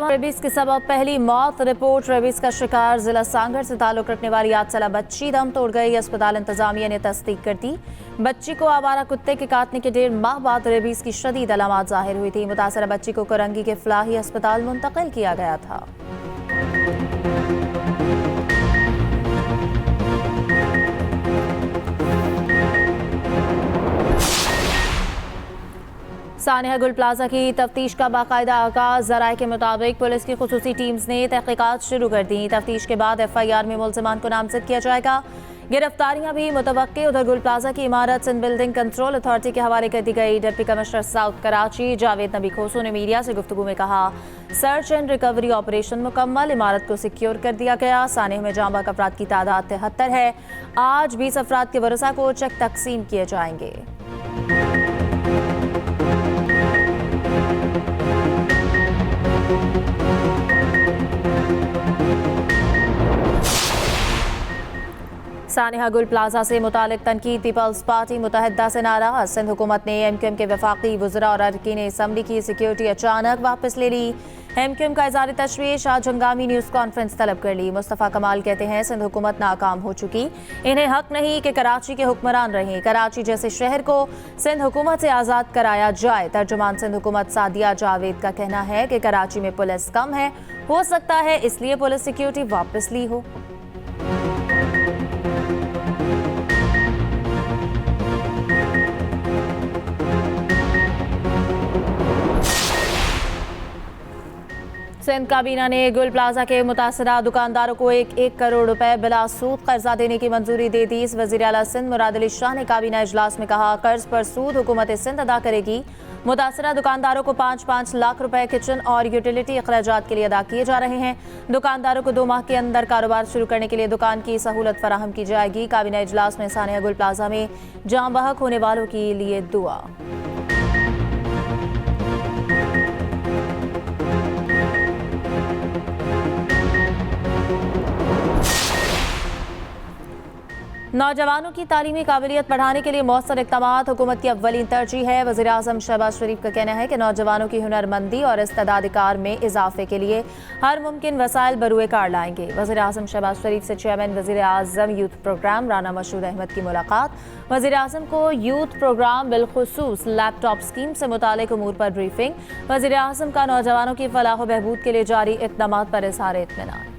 Rabies के सबब पहली मौत रिपोर्ट। रेबीज का शिकार जिला सांगड़ से ताल्लुक रखने वाली 8 साला बच्ची दम तोड़ गई। अस्पताल इंतजामिया ने तस्दीक कर दी। बच्ची को आवारा कुत्ते के काटने के 1.5 माह बाद रेबीज की शदीद अलामत जाहिर हुई थी। मुतासरा बच्ची को करंगी के फलाही अस्पताल मुंतकिल किया गया था। सानिया गुल प्लाजा की तफ्तीश का बाकायदा आगाज। ज़राए के मुताबिक पुलिस की खुसूसी टीम्स ने तहकीकात शुरू कर दी। तफ्तीश के बाद FIR में मुलज़िमान को नामज़द किया जाएगा। गिरफ्तारियां भी मुतवक्के। उधर गुल प्लाजा की इमारत सिंध बिल्डिंग कंट्रोल अथॉरिटी के हवाले कर दी गई। Deputy commissioner south Karachi Javed नबी खोसू ने मीडिया से गुफ्तगू में कहा, सर्च एंड रिकवरी ऑपरेशन मुकम्मल, इमारत को सिक्योर कर दिया गया। सानिया में जाम बहक अफराद की तादाद 73 है। आज 20 अफराद के वरसा को चेक तकसीम किए जाएंगे। सानिया गुल प्लाजा से मुतालिक तनकीद। पीपल्स पार्टी मुतहदा से नाराज। सिंध हुकूमत ने MQM के वफाकी वज़रा और अरकान असम्बली की सिक्योरिटी अचानक वापस ले ली। MQM का इज़हार तशवीश। आज हंगामी न्यूज़ कॉन्फ्रेंस तलब कर ली। मुस्तफ़ा कमाल कहते हैं, सिंध हुकूमत नाकाम हो चुकी, इन्हें हक नहीं कि कराची के हुक्मरान रहें। कराची जैसे शहर को सिंध हुकूमत से आज़ाद कराया जाए। तर्जुमान सिंध हुकूमत सादिया जावेद का कहना है कि कराची में पुलिस कम है, हो सकता है इसलिए पुलिस सिक्योरिटी वापस ली हो। सिंध काबीना ने गुल प्लाजा के मुतासरा दुकानदारों को 1-1 करोड़ रुपए बिला सूद कर्जा देने की मंजूरी दे दी। वज़ीर आला सिंध मुराद अली शाह ने काबीना इजलास में कहा, कर्ज पर सूद हुकूमत सिंध अदा करेगी। मुतासरा दुकानदारों को 5-5 लाख रुपए किचन और यूटिलिटी अखराजात के लिए अदा किए जा रहे हैं। दुकानदारों को 2 माह के अंदर कारोबार शुरू करने के लिए दुकान की सहूलत फराहम की जाएगी। काबीना इजलास में सानिया गुल प्लाजा में जाम बहक होने वालों के लिए दुआ। नौजवानों की तालीमी काबिलियत बढ़ाने के लिए मौसर इक़दामात हुकूमत की अव्वलीन तरजीह है। वज़ीर आज़म शहबाज शरीफ का कहना है कि नौजवानों की हुनरमंदी और इस्तेदाद कार में इजाफे के लिए हर मुमकिन वसाइल बरूए कार लाएंगे। वज़ीर आज़म शहबाज शरीफ से चेयरमैन वज़ीर आज़म यूथ प्रोग्राम राना मशहूद अहमद की मुलाकात। वज़ीर आज़म को यूथ प्रोग्राम बिलखुसूस लैपटॉप स्कीम से मुतालिक उमूर पर ब्रीफिंग। वज़ीर आज़म का नौजवानों की फलाह व बहबूद के लिए जारी इक़दामात पर इज़हार इत्मीनान।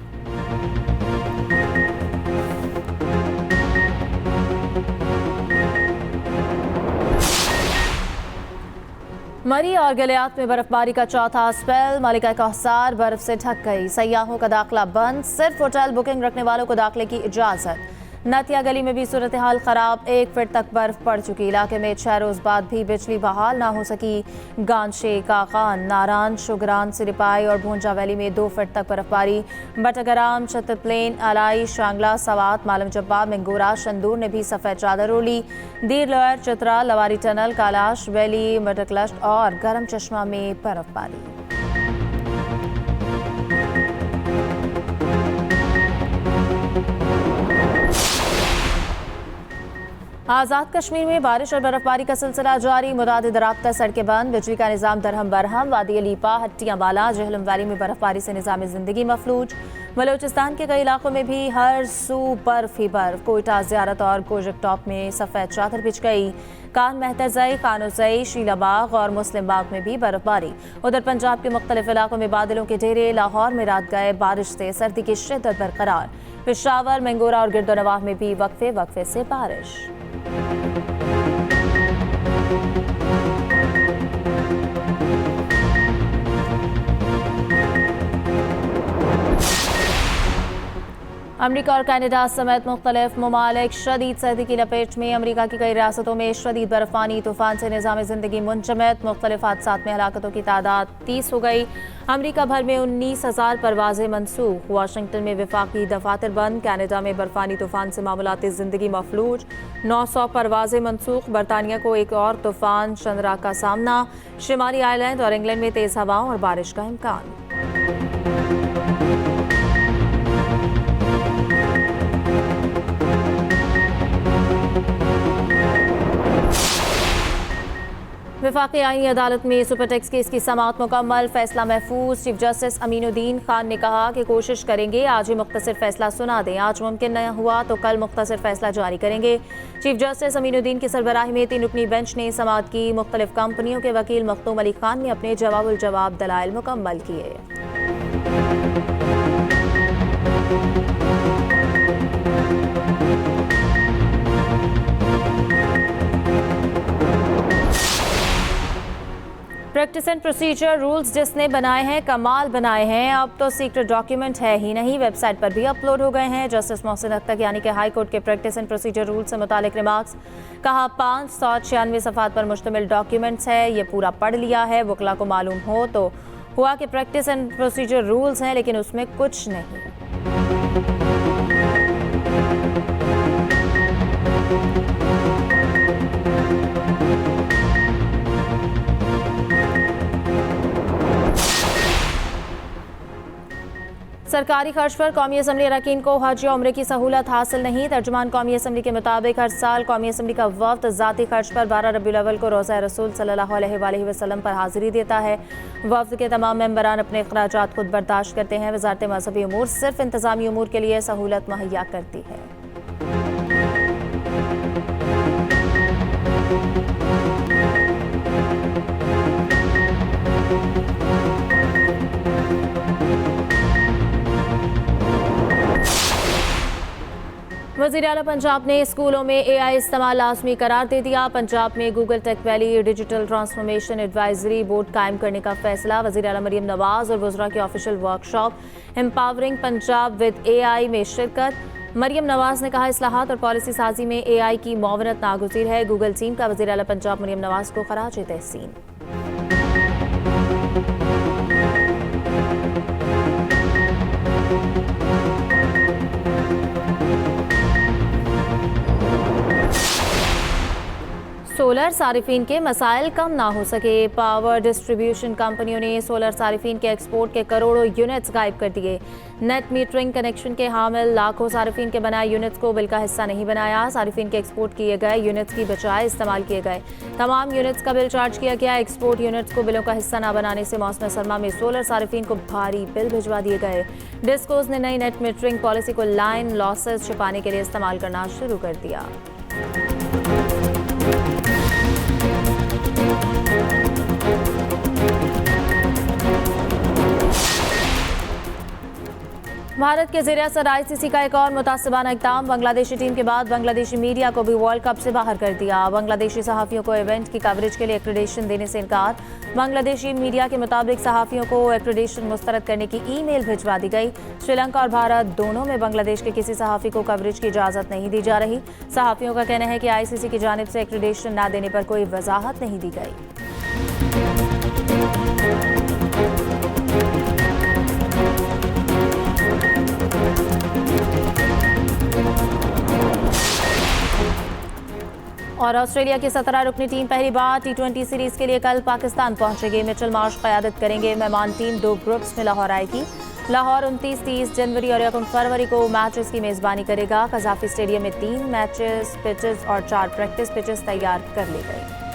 मरी और गलियात में बर्फबारी का चौथा स्पेल। मलिका कौसार बर्फ से ढक गई। सयाहों का दाखिला बंद, सिर्फ होटल बुकिंग रखने वालों को दाखिले की इजाजत। नतिया गली में भी सूरत हाल खराब, 1 फीट तक बर्फ पड़ चुकी। इलाके में 6 रोज बाद भी बिजली बहाल ना हो सकी। गांशे, काकान, नारान, शुगरान, सिरिपाई और भूंजा वैली में 2 फीट तक बर्फबारी। बटगराम, छत प्लेन, अलाई, शांगला, सवात, मालम जब्बा, मंगोरा, शंदूर ने भी सफेद चादर ओढ़ी। दीर lower, Chitra, Lavari tunnel, Kailash valley, मटकलश्त और गरम चश्मा में बर्फबारी। आज़ाद कश्मीर में बारिश और बर्फबारी का सिलसिला जारी। मुतादिद राब्ता सड़कें बंद, बिजली का निज़ाम दरहम बरहम। वादी लीपा, हट्टियां बाला, जहलम वैली में बर्फबारी से निज़ाम ज़िंदगी मफलूज। बलोचिस्तान के कई इलाकों में भी हर सू बर्फ ही बर्फ। कोयटा, ज़ियारत और कोजक टॉप में सफ़ेद चादर बिछ गई। कान मेहतरजई, खानोजई, शीलाबाग और मुस्लिम बाग में भी बर्फबारी। उधर पंजाब के मुख्तलिफ इलाकों में बादलों के ढेरे। लाहौर में रात गए बारिश से सर्दी की शिद्दत बरकरार। पेशावर, मंगोरा और गिरदोनवाह में भी वक्फे वक्फे से बारिश। अमरीका और कनाडा समेत मुख्तलिफ ममालिक शदीद सर्दी की लपेट में। अमरीका की कई रियासतों में शदीद बर्फानी तूफान से निज़ाम ज़िंदगी मुंजमद। मुख्तलिफ हादसात में हलाकतों की तादाद 30 हो गई। अमरीका भर में 19,000 परवाजें मनसूख। वाशिंगटन में वफाकी दफातर बंद। कनाडा में बर्फानी तूफान से मामूलाती ज़िंदगी मफलूज। 900 परवाजें मनसूख। बरतानिया को एक और तूफान शनरा का सामना। शिमाली आइलैंड और इंग्लैंड में तेज़ हवाओं और बारिश का इम्कान। वफाकी आईनी अदालत में सुपरटेक्स केस की समाअत मुकम्मल, फैसला महफूज। चीफ जस्टिस अमीनुद्दीन खान ने कहा कि कोशिश करेंगे आज ही मुख्तसर फैसला सुना दें। आज मुमकिन न हुआ तो कल मुख्तसर फैसला जारी करेंगे। चीफ जस्टिस अमीनुद्दीन की सरबराही में 3 रुकनी बेंच ने समाअत की। मुख्तलिफ कंपनियों के वकील मखदूम अली खान ने अपने जवाबुल जवाब दलाइल मुकम्मल किए। प्रैक्टिस एंड प्रोसीजर रूल्स जिसने बनाए हैं कमाल बनाए हैं। अब तो सीक्रेट डॉक्यूमेंट है ही नहीं, वेबसाइट पर भी अपलोड हो गए हैं। जस्टिस मोहसिन अख्तर यानी कि हाई कोर्ट के प्रैक्टिस एंड प्रोसीजर रूल से मुतालिक रिमार्क्स। कहा 596 सफ़ात पर मुश्तमिल डॉक्यूमेंट्स है, ये पूरा पढ़ लिया है। वकला को मालूम हो तो हुआ कि प्रैक्टिस एंड प्रोसीजर रूल्स हैं लेकिन उसमें कुछ नहीं। सरकारी खर्च पर कौमी असम्बली अरकान को हज या उम्रे की सहूलत हासिल नहीं। तर्जुमान कौमी असम्बली के मुताबिक हर साल कौमी असम्बली का वफ्द ज़ाती खर्च पर 12 रबीउल अव्वल को रोज़ा रसूल सल्लल्लाहु अलैहि वसल्लम पर हाजिरी देता है। वफ्द के तमाम मेंबरान अपने अखराजात खुद बर्दाश्त करते हैं। वज़ारत मज़हबी उमूर सिर्फ इंतज़ामी उमूर के लिए सहूलत मुहैया करती है। वज़ीर आला पंजाब ने स्कूलों में AI इस्तेमाल लाजमी करार दे दिया। पंजाब में Google tech valley digital transformation advisory board कायम करने का फैसला। वज़ीर आला मरियम नवाज और वज़रा की official workshop empowering Punjab with AI में शिरकत। मरियम नवाज ने कहा इस्लाहात और पॉलिसी साजी में AI की मुआवनत नागुज़ीर है। गूगल टीम का वज़ीर आला पंजाब मरियम नवाज को खराज तहसीन। सोलर सारिफीन के मसाइल कम ना हो सके। पावर डिस्ट्रीब्यूशन कंपनियों ने सोलर सारिफीन के एक्सपोर्ट के करोड़ों यूनिट्स गायब कर दिए। नेट मीटरिंग कनेक्शन के हामिल लाखों सारिफीन के बनाए यूनिट्स को बिल का हिस्सा नहीं बनाया। सारिफीन के एक्सपोर्ट किए गए यूनिट्स की बजाय इस्तेमाल किए गए तमाम यूनिट्स का बिल चार्ज किया गया। एक्सपोर्ट यूनिट्स को बिलों का हिस्सा न बनाने से मौसम सरमा में सोलर सारिफीन को भारी बिल भिजवा दिए गए। डिस्कोज ने नई नेट मीटरिंग पॉलिसी को लाइन लॉसेस छुपाने के लिए इस्तेमाल करना शुरू कर दिया। भारत के ज़रिए असर ICC का एक और मुतासिबाना इक़दाम। बांग्लादेशी टीम के बाद बांग्लादेशी मीडिया को भी वर्ल्ड कप से बाहर कर दिया। बांग्लादेशी सहाफ़ियों को इवेंट की कवरेज के लिए एक्रेडिटेशन देने से इनकार। बांग्लादेशी मीडिया के मुताबिक सहाफ़ियों को एक्रेडिटेशन मुस्तरद करने की ईमेल भिजवा दी गई। श्रीलंका और भारत दोनों में बांग्लादेश के किसी सहाफ़ी को कवरेज की इजाज़त नहीं दी जा रही। सहाफ़ियों का कहना है कि ICC की जानिब से एक्रेडिटेशन न देने पर कोई वजाहत नहीं दी गई। और ऑस्ट्रेलिया की 17 रुकनी टीम पहली बार T20 सीरीज के लिए कल पाकिस्तान पहुंचेगी। मिचेल मार्श क़यादत करेंगे। मेहमान टीम 2 ग्रुप्स में लाहौर आएगी। लाहौर 29-30 जनवरी और 1 फरवरी को मैचेस की मेज़बानी करेगा। कज़ाफ़ी स्टेडियम में 3 मैचेस पिचेस और 4 प्रैक्टिस पिचेस तैयार कर ली गई।